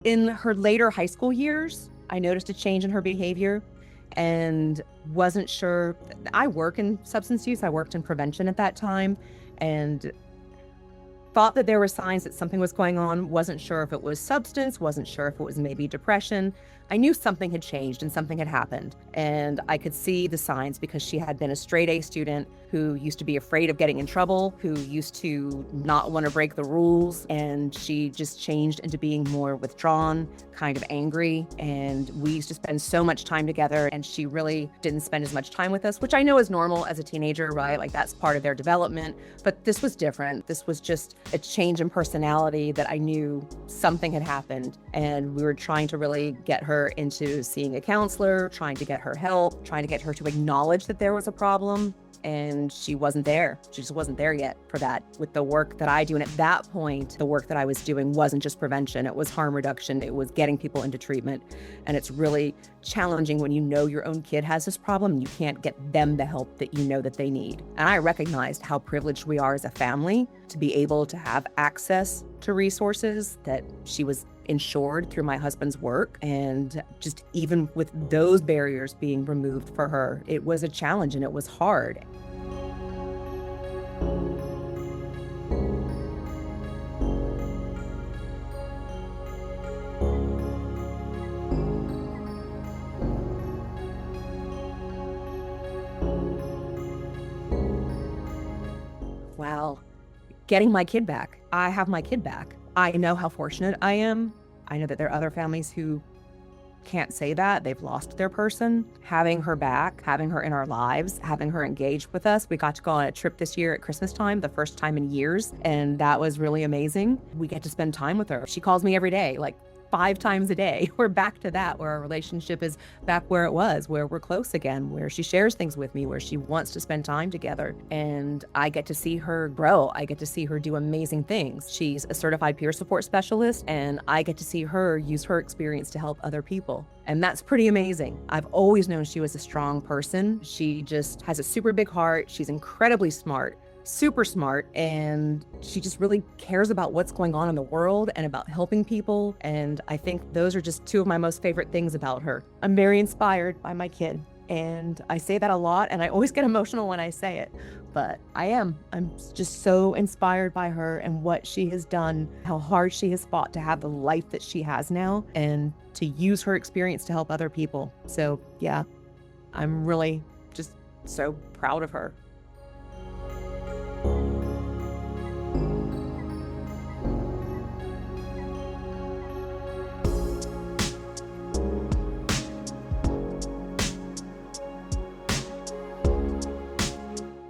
In her later high school years, I noticed a change in her behavior and wasn't sure. I work in substance use. I worked in prevention at that time and thought that there were signs that something was going on, wasn't sure if it was substance, wasn't sure if it was maybe depression. I knew something had changed and something had happened. And I could see the signs because she had been a straight A student who used to be afraid of getting in trouble, who used to not want to break the rules. And she just changed into being more withdrawn, kind of angry. And we used to spend so much time together, and she really didn't spend as much time with us, which I know is normal as a teenager, right? Like that's part of their development. But this was different. This was just a change in personality that I knew something had happened. And we were trying to really get her into seeing a counselor, trying to get her help, trying to get her to acknowledge that there was a problem. And she wasn't there. She just wasn't there yet for that with the work that I do. And at that point, the work that I was doing wasn't just prevention. It was harm reduction. It was getting people into treatment. And it's really challenging when you know your own kid has this problem and you can't get them the help that you know that they need. And I recognized how privileged we are as a family to be able to have access to resources, that she was insured through my husband's work. And just even with those barriers being removed for her, it was a challenge and it was hard. Wow. Getting my kid back. I have my kid back. I know how fortunate I am. I know that there are other families who can't say that. They've lost their person. Having her back, having her in our lives, having her engaged with us. We got to go on a trip this year at Christmas time, the first time in years, and that was really amazing. We get to spend time with her. She calls me every day, like 5 times a day. We're back to that, where our relationship is back where it was, where we're close again, where she shares things with me, where she wants to spend time together. And I get to see her grow. I get to see her do amazing things. She's a certified peer support specialist, and I get to see her use her experience to help other people. And that's pretty amazing. I've always known she was a strong person. She just has a super big heart. She's incredibly smart. Super smart, and she just really cares about what's going on in the world and about helping people. And I think those are just 2 of my most favorite things about her. I'm very inspired by my kid, and I say that a lot, and I always get emotional when I say it, but I'm just so inspired by her and what she has done, how hard she has fought to have the life that she has now and to use her experience to help other people. So yeah, I'm really just so proud of her.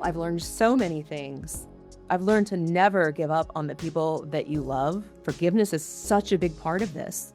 I've learned so many things. I've learned to never give up on the people that you love. Forgiveness is such a big part of this.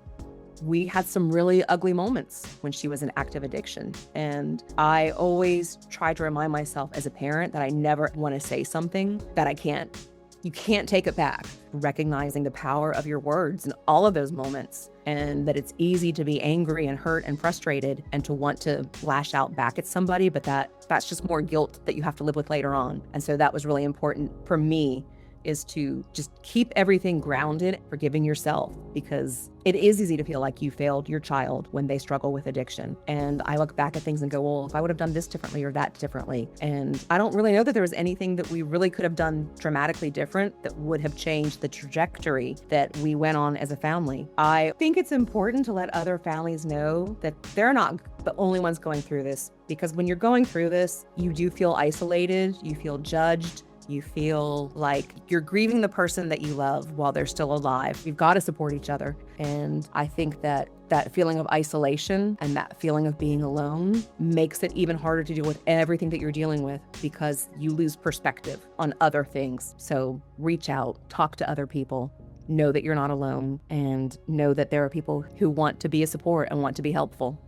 We had some really ugly moments when she was in active addiction. And I always try to remind myself as a parent that I never want to say something that I can't. You can't take it back. Recognizing the power of your words in all of those moments, and that it's easy to be angry and hurt and frustrated and to want to lash out back at somebody, but that's just more guilt that you have to live with later on. And so that was really important for me, is to just keep everything grounded, forgiving yourself, because it is easy to feel like you failed your child when they struggle with addiction. And I look back at things and go, well, if I would have done this differently or that differently. And I don't really know that there was anything that we really could have done dramatically different that would have changed the trajectory that we went on as a family. I think it's important to let other families know that they're not the only ones going through this, because when you're going through this, you do feel isolated, you feel judged, you feel like you're grieving the person that you love while they're still alive. You've got to support each other. And I think that feeling of isolation and that feeling of being alone makes it even harder to deal with everything that you're dealing with, because you lose perspective on other things. So reach out, talk to other people, know that you're not alone, and know that there are people who want to be a support and want to be helpful.